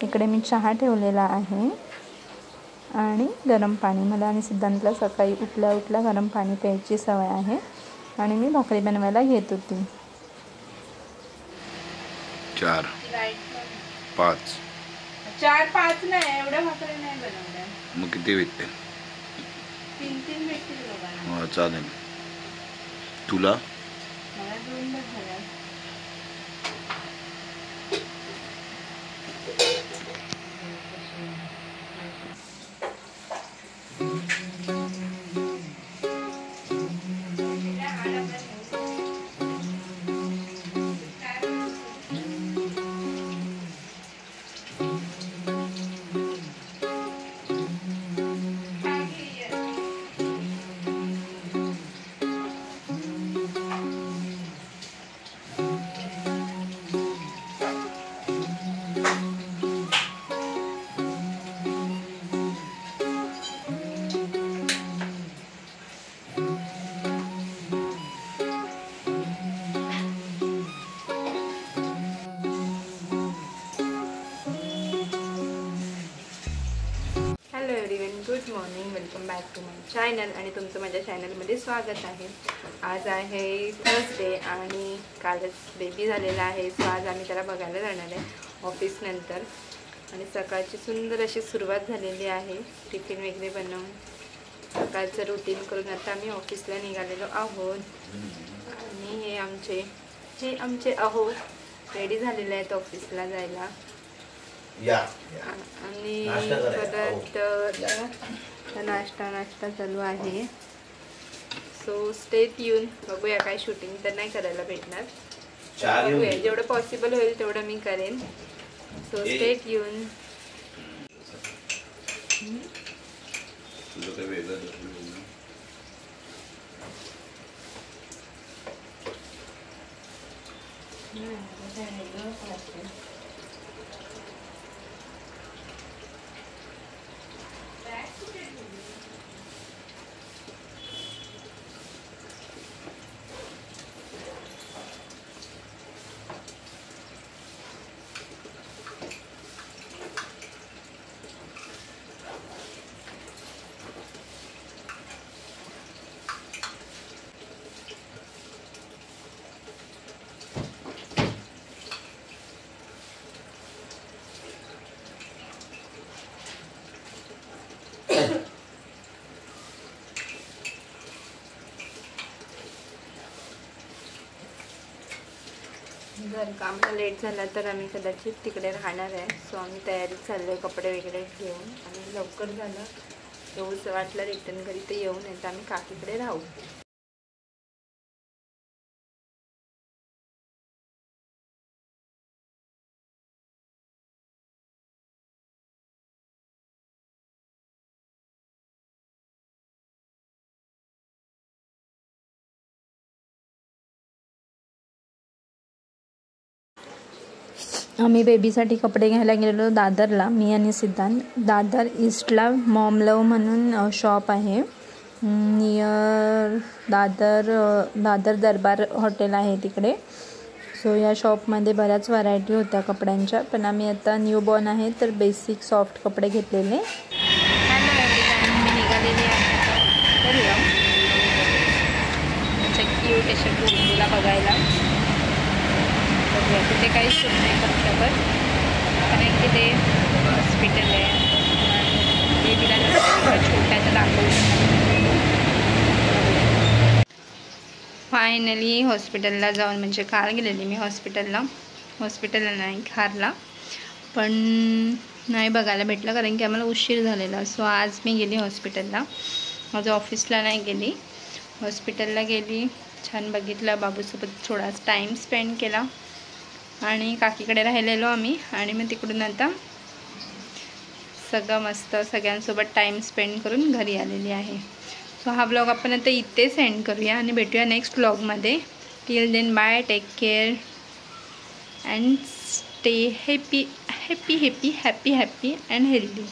इकडे मी चहा ठेवलेला आहे आणि गरम पाणी. मला आणि सिद्धांतला सकाळी उठल्या उठल्या गरम पाणी प्यायची सवय आहे आणि मी भाकरी बनवायला घेत होती. 4 5 4-5 नाही, एवढ्या भाकरी नाही बनवल्या. मग किती भेटते? 3 भेटतील दोघांना. हो चालेल. तुला मला 2 झाल्या. Hello everyone, good morning. Welcome back to my channel आणि तुमचं माझ्या चॅनलमध्ये स्वागत आहे. आज आहे थर्सडे आणि कालच बेबी झालेला आहे. सो आज आम्ही त्याला बघायला जाणार आहे ऑफिसनंतर आणि सकाळची सुंदर अशी सुरुवात झालेली आहे. टिफिन वगैरे बनवून सकाळचं रुटीन करून आता आम्ही ऑफिसला निघालेलो आहोत. आणि हे आमचे अहो रेडी झालेले आहेत ऑफिसला जायला. आणि परत नाश्ता चालू आहे. So stay tune. बघूया, काय शूटिंग तर नाही करायला भेटणार, बघूया जेवढं पॉसिबल होईल तेवढं मी करेन. So stay tune. जर कामाला लेट झाला तर आम्ही कदाचित तिकडे राहणार आहे. सो आम्ही तयारीत चाललो आहे कपडे वगैरे घेऊन. आणि लवकर झालं येऊच वाटलं रिटर्न घरी ते येऊ नये तर आम्ही काकीकडे राहू. आम्ही बेबीसाठी कपडे घ्यायला गेलेलो दादरला, मी आणि सिद्धांत. दादर ईस्टला मॉम लव म्हणून शॉप आहे. नियर दादर दरबार हॉटेल आहे तिकडे. सो या शॉपमध्ये बऱ्याच व्हरायटी होत्या कपड्यांच्या, पण आम्ही आता न्यू बॉर्न आहे तर बेसिक सॉफ्ट कपडे घेतलेले. हॅलो एव्हरीवन, मी निघालेली आहे क्यूट अशा गुरुला बघायला. तिथे काही शूट नाही फक्त बस, कारण की ते हॉस्पिटल आहे. बेबीला छोट्याचं दाखवलं. फायनली हॉस्पिटलला जाऊन, म्हणजे काल गेलेली मी हॉस्पिटलला नाही खारला, पण नाही बघायला भेटलं कारण की आम्हाला उशीर झालेला. सो आज मी गेली हॉस्पिटलला. आज ऑफिसला नाही गेली, हॉस्पिटलला गेली. छान बघितलं, बाबूसोबत थोडाच टाईम स्पेंड केला आणि काकीकडे राहिलेलो आम्ही. आणि मग तिकडून आता सगळं मस्त सगळ्यांसोबत टाईम स्पेंड करून घरी आलेली आहे. सो हा ब्लॉग आपण आता इथे सेंड करूया आणि भेटूया नेक्स्ट ब्लॉगमध्ये. Till then bye, take care and stay happy and healthy.